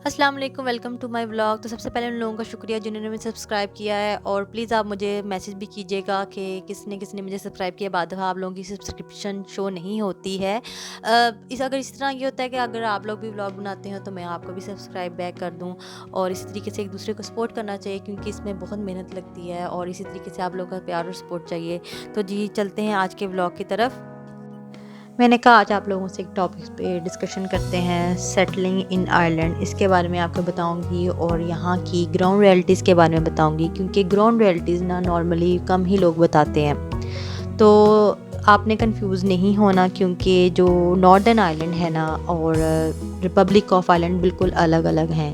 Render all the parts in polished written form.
السلام علیکم، welcome to my vlog. تو سب سے پہلے ان لوگوں کا شکریہ جنہوں نے مجھے سبسکرائب کیا ہے، اور پلیز آپ مجھے میسج بھی کیجیے گا کہ کس نے مجھے سبسکرائب کیا۔ بعد دفعہ آپ لوگوں کی سبسکرپشن شو نہیں ہوتی ہے۔ اگر اس طرح یہ ہوتا ہے کہ اگر آپ لوگ بھی ولاگ بناتے ہیں تو میں آپ کو بھی سبسکرائب بیک کر دوں، اور اسی طریقے سے ایک دوسرے کو سپورٹ کرنا چاہیے، کیونکہ اس میں بہت محنت لگتی ہے، اور اسی طریقے سے آپ لوگوں کا پیار اور سپورٹ چاہیے۔ تو جی چلتے ہیں آج کے ولاگ کی طرف۔ میں نے کہا آج آپ لوگوں سے ایک ٹاپک پہ ڈسکشن کرتے ہیں، سیٹلنگ ان آئرلینڈ۔ اس کے بارے میں آپ کو بتاؤں گی، اور یہاں کی گراؤنڈ ریئلٹیز کے بارے میں بتاؤں گی، کیونکہ گراؤنڈ ریئلٹیز نارملی کم ہی لوگ بتاتے ہیں۔ تو آپ نے کنفیوز نہیں ہونا، کیونکہ جو ناردرن آئرلینڈ ہے نا اور ریپبلک آف آئرلینڈ بالکل الگ الگ ہیں۔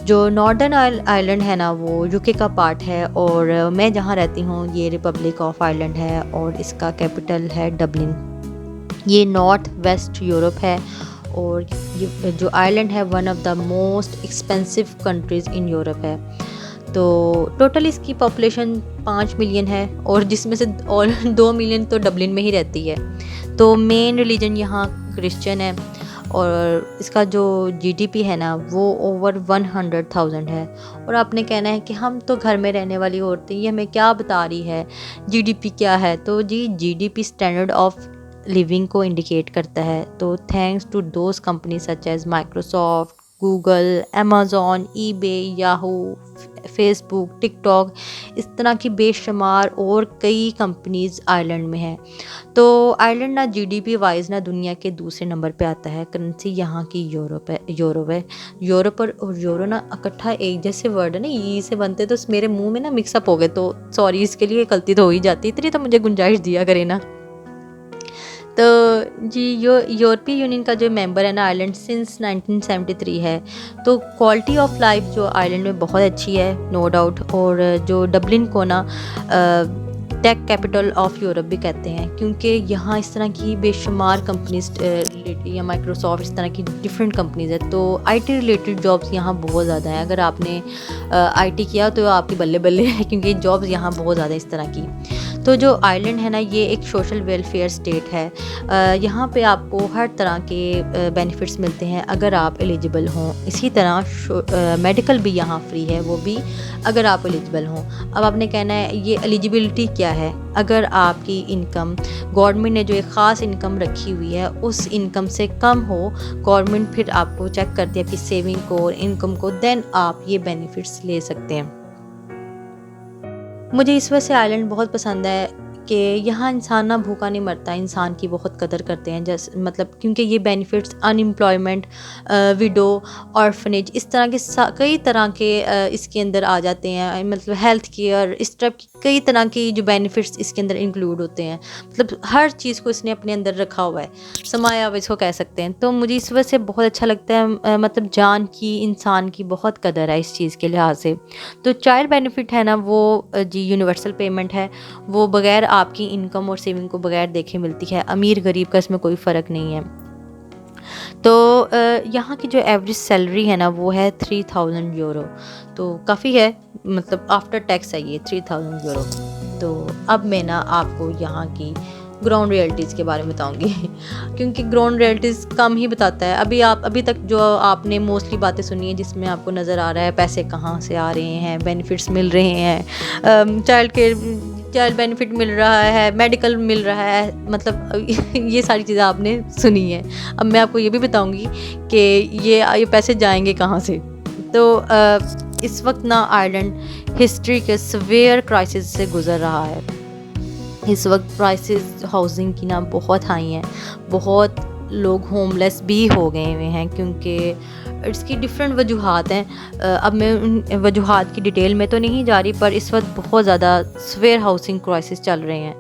جو ناردرن آئرلینڈ ہے نا وہ یو کے کا پارٹ ہے، اور میں جہاں رہتی ہوں یہ ریپبلک آف آئرلینڈ ہے، اور اس کا کیپٹل ہے ڈبلن۔ یہ نارتھ ویسٹ یورپ ہے، اور یہ جو آئرلینڈ ہے one of the most expensive countries in Europe ہے۔ تو ٹوٹل اس کی پاپولیشن 5 ملین ہے، اور جس میں سے اور 2 ملین تو ڈبلن میں ہی رہتی ہے۔ تو مین ریلیجن یہاں کرسچن ہے، اور اس کا جو جی ڈی پی ہے نا وہ اوور 100,000 ہے۔ اور آپ نے کہنا ہے کہ ہم تو گھر میں رہنے والی عورتیں، یہ ہمیں کیا بتا رہی ہے جی ڈی پی کیا ہے؟ تو G D P standard of living کو انڈیکیٹ کرتا ہے۔ تو thanks to those companies such as Microsoft, Google, Amazon, eBay, Yahoo, Facebook, TikTok, اس طرح کی بے شمار اور کئی کمپنیز آئرلینڈ میں ہیں۔ تو آئرلینڈ نہ جی ڈی پی وائز نہ دنیا کے دوسرے نمبر پہ آتا ہے۔ کرنسی یہاں کی یورو ہے۔ یورپ اور یورو نا اکٹھا ایک جیسے ورڈ ہے نا، ای سے بنتے، تو میرے منہ میں نا مکس اپ ہو گئے، تو سوری، اس کے لیے غلطی تو ہو ہی جاتی، اتنی تو مجھے گنجائش دیا کرے نا۔ تو جی یورپی یونین کا جو ممبر ہے نا آئرلینڈ سنس 1973 ہے۔ تو کوالٹی آف لائف جو آئرلینڈ میں بہت اچھی ہے، نو ڈاؤٹ۔ اور جو ڈبلن کو نا ٹیک کیپٹل آف یورپ بھی کہتے ہیں، کیونکہ یہاں اس طرح کی بے شمار کمپنیز یا مائکروسافٹ اس طرح کی ڈفرینٹ کمپنیز ہیں۔ تو آئی ٹی ریلیٹڈ جابس یہاں بہت زیادہ ہیں۔ اگر آپ نے آئی ٹی کیا تو آپ کی بلے بلے ہے، کیونکہ جابس یہاں بہت زیادہ اس طرح کی۔ تو جو آئرلینڈ ہے نا یہ ایک سوشل ویلفیئر اسٹیٹ ہے۔ یہاں پہ آپ کو ہر طرح کے بینیفٹس ملتے ہیں اگر آپ ایلیجیبل ہوں۔ اسی طرح میڈیکل بھی یہاں فری ہے، وہ بھی اگر آپ ایلیجیبل ہوں۔ اب آپ نے کہنا ہے یہ ایلیجیبلٹی کیا ہے؟ اگر آپ کی انکم، گورنمنٹ نے جو ایک خاص انکم رکھی ہوئی ہے اس انکم سے کم ہو، گورنمنٹ پھر آپ کو چیک کرتی ہے آپ کی سیونگ کو اور انکم کو، دین آپ یہ بینیفٹس لے سکتے ہیں۔ مجھے اس وجہ سے آئرلینڈ بہت پسند ہے کہ یہاں انسان نہ بھوکا نہیں مرتا، انسان کی بہت قدر کرتے ہیں، جیسے مطلب کیونکہ یہ بینیفٹس ان امپلائمنٹ، وڈو، آرفنیج، اس طرح کے کئی طرح کے اس کے اندر آ جاتے ہیں، مطلب ہیلتھ کیئر، اس طرح کی کئی طرح کی جو بینیفٹس اس کے اندر انکلوڈ ہوتے ہیں۔ مطلب ہر چیز کو اس نے اپنے اندر رکھا ہوا ہے، سمایا ہوا اس کو کہہ سکتے ہیں۔ تو مجھے اس وجہ سے بہت اچھا لگتا ہے، مطلب جان کی، انسان کی بہت قدر ہے اس چیز کے لحاظ سے۔ تو چائلڈ بینیفٹ ہے نا وہ جی یونیورسل پیمنٹ ہے، وہ بغیر آپ کی انکم اور سیونگ کو بغیر دیکھے ملتی ہے، امیر غریب کا اس میں کوئی فرق نہیں ہے۔ تو یہاں کی جو ایوریج سیلری ہے نا وہ ہے 3000 یورو، تو کافی ہے، مطلب آفٹر ٹیکس ہے یہ 3000 یورو۔ تو اب میں نا آپ کو یہاں کی گراؤنڈ ریئلٹیز کے بارے میں بتاؤں گی کیونکہ گراؤنڈ ریئلٹیز کم ہی بتاتا ہے۔ ابھی تک جو آپ نے موسٹلی باتیں سنی ہیں جس میں آپ کو نظر آ رہا ہے پیسے کہاں سے آ رہے ہیں، بینیفٹس مل رہے ہیں، چائلڈ بینیفٹ مل رہا ہے، میڈیکل مل رہا ہے، مطلب یہ ساری چیزیں آپ نے سنی ہیں۔ اب میں آپ کو یہ بھی بتاؤں گی کہ یہ پیسے جائیں گے کہاں سے۔ تو اس وقت نا آئرلینڈ ہسٹری کے سویئر کرائسس سے گزر رہا ہے۔ اس وقت پرائسز ہاؤسنگ کی نا بہت ہائی ہیں، بہت لوگ ہوم لیس بھی ہو گئے ہوئے ہیں، کیونکہ اس کی ڈفرینٹ وجوہات ہیں۔ اب میں ان وجوہات کی ڈیٹیل میں تو نہیں جا رہی، پر اس وقت بہت زیادہ سویئر ہاؤسنگ کرائسس چل رہے ہیں،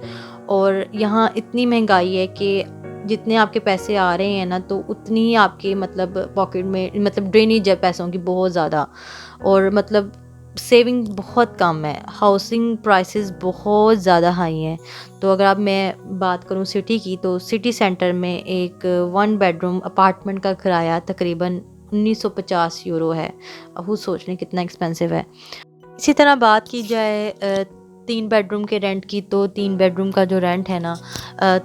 اور یہاں اتنی مہنگائی ہے کہ جتنے آپ کے پیسے آ رہے ہیں نا تو اتنی ہی آپ کے مطلب پاکٹ میں، مطلب ڈرینیج ہے پیسوں کی بہت زیادہ، اور مطلب سیونگ بہت کم ہے، ہاؤسنگ پرائسز بہت زیادہ ہائی ہیں۔ تو اگر اب میں بات کروں سٹی کی، تو سٹی سینٹر میں ایک 1 بیڈروم اپارٹمنٹ کا کرایہ تقریباً 1950 یورو ہے۔ اب وہ سوچ لیں کتنا ایکسپینسو ہے۔ اسی طرح بات کی جائے 3 بیڈروم کے رینٹ کی، تو 3 بیڈروم کا جو رینٹ ہے نا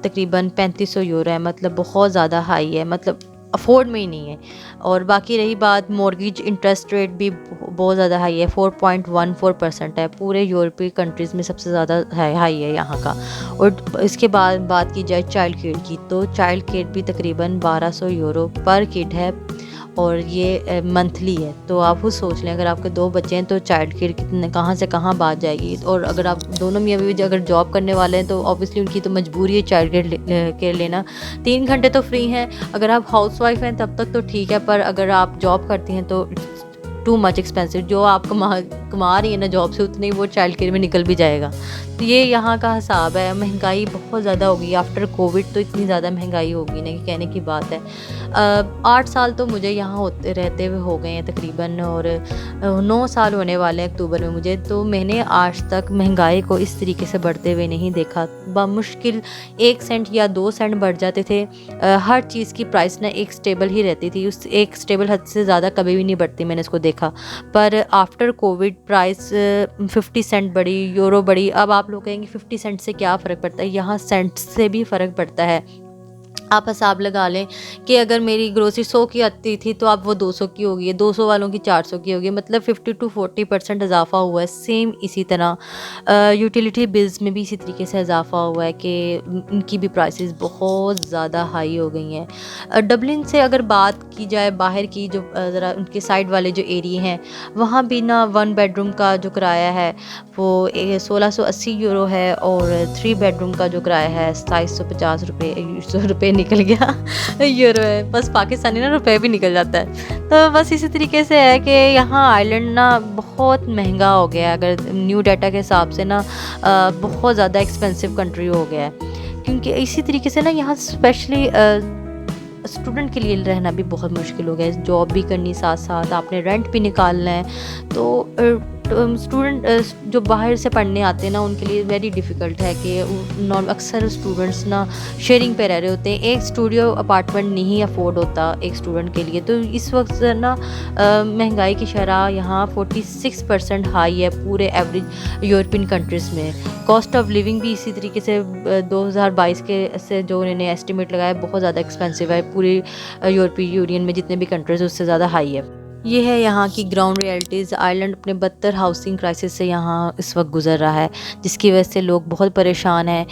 تقریباً 3500 یورو ہے، مطلب بہت زیادہ ہائی ہے۔ مطلب افورڈ میں ہی نہیں ہے۔ اور باقی رہی بات مورگیج انٹرسٹ ریٹ بھی بہت زیادہ ہائی ہے، 4.14% ہے، پورے یورپی کنٹریز میں سب سے زیادہ ہائی ہے یہاں کا۔ اور اس کے بعد بات کی جائے چائلڈ کیئر کی، تو چائلڈ کیئر بھی تقریباً 1200 یورو پر کڈ ہے، اور یہ منتھلی ہے۔ تو آپ خود سوچ لیں اگر آپ کے 2 بچے ہیں تو چائلڈ کیئر کتنے کہاں سے کہاں بات جائے گی۔ اور اگر آپ دونوں میاں بیوی اگر جاب کرنے والے ہیں تو اوبیسلی ان کی تو مجبوری ہے چائلڈ کیئر لینا۔ 3 گھنٹے تو فری ہیں اگر آپ ہاؤس وائف ہیں تب تک تو ٹھیک ہے، پر اگر آپ جاب کرتی ہیں تو ٹو مچ ایکسپینسو، جو آپ کما رہی ہیں نا جاب سے اتنے ہی وہ چائلڈ کیئر میں نکل بھی جائے گا۔ تو یہ یہاں کا حساب ہے۔ مہنگائی بہت زیادہ ہوگی آفٹر کووڈ، تو اتنی زیادہ مہنگائی ہوگی نا کہ کہنے کی بات ہے۔ 8 سال تو مجھے یہاں رہتے ہوئے ہو گئے ہیں تقریباً، اور 9 سال ہونے والے ہیں اکتوبر میں مجھے، تو میں نے آج تک مہنگائی کو اس طریقے سے بڑھتے ہوئے نہیں دیکھا۔ بمشکل 1 سینٹ یا 2 سینٹ بڑھ جاتے تھے، ہر چیز کی پرائس نہ ایک سٹیبل ہی رہتی تھی، اس ایک سٹیبل حد سے زیادہ کبھی بھی نہیں بڑھتی، میں نے اس کو دیکھا۔ پر آفٹر کووڈ پرائس 50 سینٹ بڑھی، یورو بڑھی۔ اب آپ لوگ کہیں گے 50 سینٹ سے کیا فرق پڑتا ہے؟ یہاں سینٹ سے بھی فرق پڑتا ہے۔ آپ حساب لگا لیں کہ اگر میری گروسری 100 کی آتی تھی تو اب وہ 200 کی ہوگی ہے، 200 والوں کی 400 کی ہوگی، مطلب 50 to 40% اضافہ ہوا ہے۔ سیم اسی طرح یوٹیلیٹی بلز میں بھی اسی طریقے سے اضافہ ہوا ہے کہ ان کی بھی پرائسز بہت زیادہ ہائی ہو گئی ہیں۔ ڈبلن سے اگر بات کی جائے باہر کی، جو ذرا ان کے سائڈ والے جو ایریے ہیں وہاں بھی نا 1 بیڈ روم کا جو کرایہ ہے وہ 1680 یورو ہے، اور 3 بیڈ روم کا جو کرایہ ہے 2750 روپے، 100 روپے نکل گیا یورو ہے، بس پاکستانی نا روپے بھی نکل جاتا ہے۔ تو بس اسی طریقے سے ہے کہ یہاں آئرلینڈ نا بہت مہنگا ہو گیا ہے، اگر نیو ڈیٹا کے حساب سے نا بہت زیادہ ایکسپینسو کنٹری ہو گیا ہے، کیونکہ اسی طریقے سے نا یہاں اسپیشلی اسٹوڈنٹ کے لیے رہنا بھی بہت مشکل ہو گیا ہے، جاب بھی کرنی ساتھ ساتھ آپ نے رینٹ بھی نکالنا ہے۔ تو اسٹوڈنٹ جو باہر سے پڑھنے آتے ہیں نا ان کے لیے ویری ڈیفیکلٹ ہے کہ اکثر اسٹوڈنٹس نا شیئرنگ پہ رہ رہے ہوتے ہیں، ایک اسٹوڈیو اپارٹمنٹ نہیں افورڈ ہوتا ایک اسٹوڈنٹ کے لیے۔ تو اس وقت نا مہنگائی کی شرح یہاں 46% ہائی ہے پورے ایوریج یورپین کنٹریز میں۔ کاسٹ آف لیونگ بھی اسی طریقے سے 2022 کے سے جو انہوں نے ایسٹیمیٹ لگایا بہت زیادہ ایکسپینسو ہے، پوری یورپی یونین میں جتنے بھی کنٹریز اس سے زیادہ ہائی ہے۔ یہ ہے یہاں کی گراؤنڈ ریئلٹیز۔ آئرلینڈ اپنے بدتر ہاؤسنگ کرائسس سے یہاں اس وقت گزر رہا ہے، جس کی وجہ سے لوگ بہت پریشان ہیں۔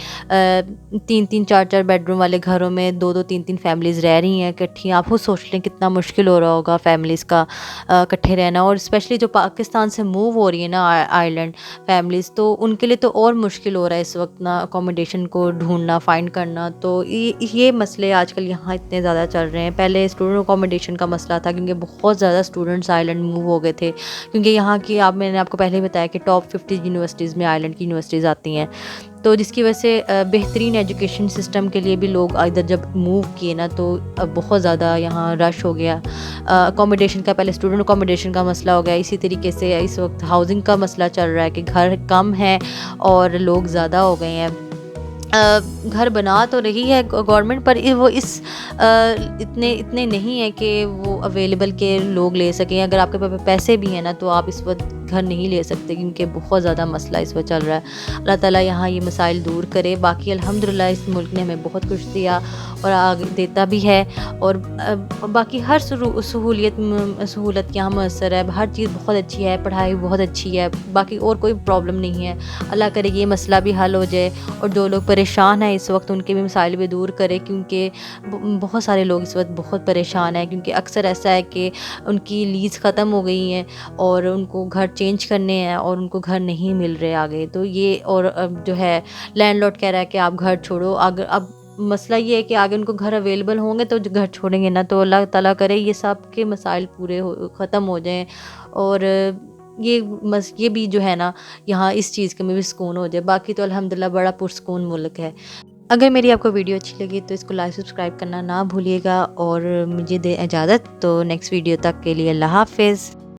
3-3 4-4 بیڈ روم والے گھروں میں 2-2 3-3 فیملیز رہ رہی ہیں اکٹھی۔ آپ خود سوچ لیں کتنا مشکل ہو رہا ہوگا فیملیز کا اکٹھے رہنا، اور اسپیشلی جو پاکستان سے موو ہو رہی ہے نا آئرلینڈ فیملیز، تو ان کے لیے تو اور مشکل ہو رہا ہے اس وقت نا اکوموڈیشن کو ڈھونڈنا، فائنڈ کرنا۔ تو یہ مسئلے آج کل یہاں اتنے زیادہ چل رہے ہیں۔ پہلے اسٹوڈنٹ اکوموڈیشن کا مسئلہ تھا کیونکہ بہت زیادہ اسٹوڈنٹس آئرلینڈ موو ہو گئے تھے، کیونکہ یہاں کی میں نے آپ کو پہلے ہی بتایا کہ ٹاپ 50 یونیورسٹیز میں آئرلینڈ کی یونیورسٹیز آتی ہیں، تو جس کی وجہ سے بہترین ایجوکیشن سسٹم کے لیے بھی لوگ ادھر جب موو کیے نا تو بہت زیادہ یہاں رش ہو گیا۔ اکوموڈیشن کا پہلے اسٹوڈنٹ اکوموڈیشن کا مسئلہ ہو گیا، اسی طریقے سے اس وقت ہاؤسنگ کا مسئلہ چل رہا ہے کہ گھر کم ہیں اور لوگ زیادہ ہو گئے ہیں۔ گھر بنا تو رہی ہے گورنمنٹ، پر وہ اس اتنے نہیں ہیں کہ وہ اویلیبل کہ لوگ لے سکیں۔ اگر آپ کے پاس پیسے بھی ہیں نا تو آپ اس وقت گھر نہیں لے سکتے، کیونکہ بہت زیادہ مسئلہ اس وقت چل رہا ہے۔ اللہ تعالیٰ یہاں یہ مسائل دور کرے۔ باقی الحمدللہ اس ملک نے ہمیں بہت کچھ دیا اور آگے دیتا بھی ہے، اور باقی ہر سہولت یہاں میسر ہے، ہر چیز بہت اچھی ہے، پڑھائی بہت اچھی ہے، باقی اور کوئی پرابلم نہیں ہے۔ اللہ کرے یہ مسئلہ بھی حل ہو جائے، اور جو لوگ پریشان ہیں اس وقت ان کے بھی مسائل بھی دور کرے، کیونکہ بہت سارے لوگ اس وقت بہت پریشان ہیں، کیونکہ اکثر ایسا ہے کہ ان کی لیز ختم ہو گئی ہیں اور ان کو گھر چینج کرنے ہیں اور ان کو گھر نہیں مل رہے آگے۔ تو یہ اور جو ہے لینڈ لارڈ کہہ رہا ہے کہ آپ گھر چھوڑو، اب مسئلہ یہ ہے کہ آگے ان کو گھر اویلیبل ہوں گے تو جو گھر چھوڑیں گے نا، تو اللہ تعالیٰ کرے یہ سب کے مسائل پورے ختم ہو جائیں، اور یہ بھی جو ہے نا یہاں اس چیز کے میں بھی سکون ہو جائے۔ باقی تو الحمدللہ بڑا پرسکون ملک ہے۔ اگر میری آپ کو ویڈیو اچھی لگی تو اس کو لائک سبسکرائب کرنا نہ بھولیے گا، اور مجھے دے اجازت، تو نیکسٹ ویڈیو تک کے لیے اللہ حافظ۔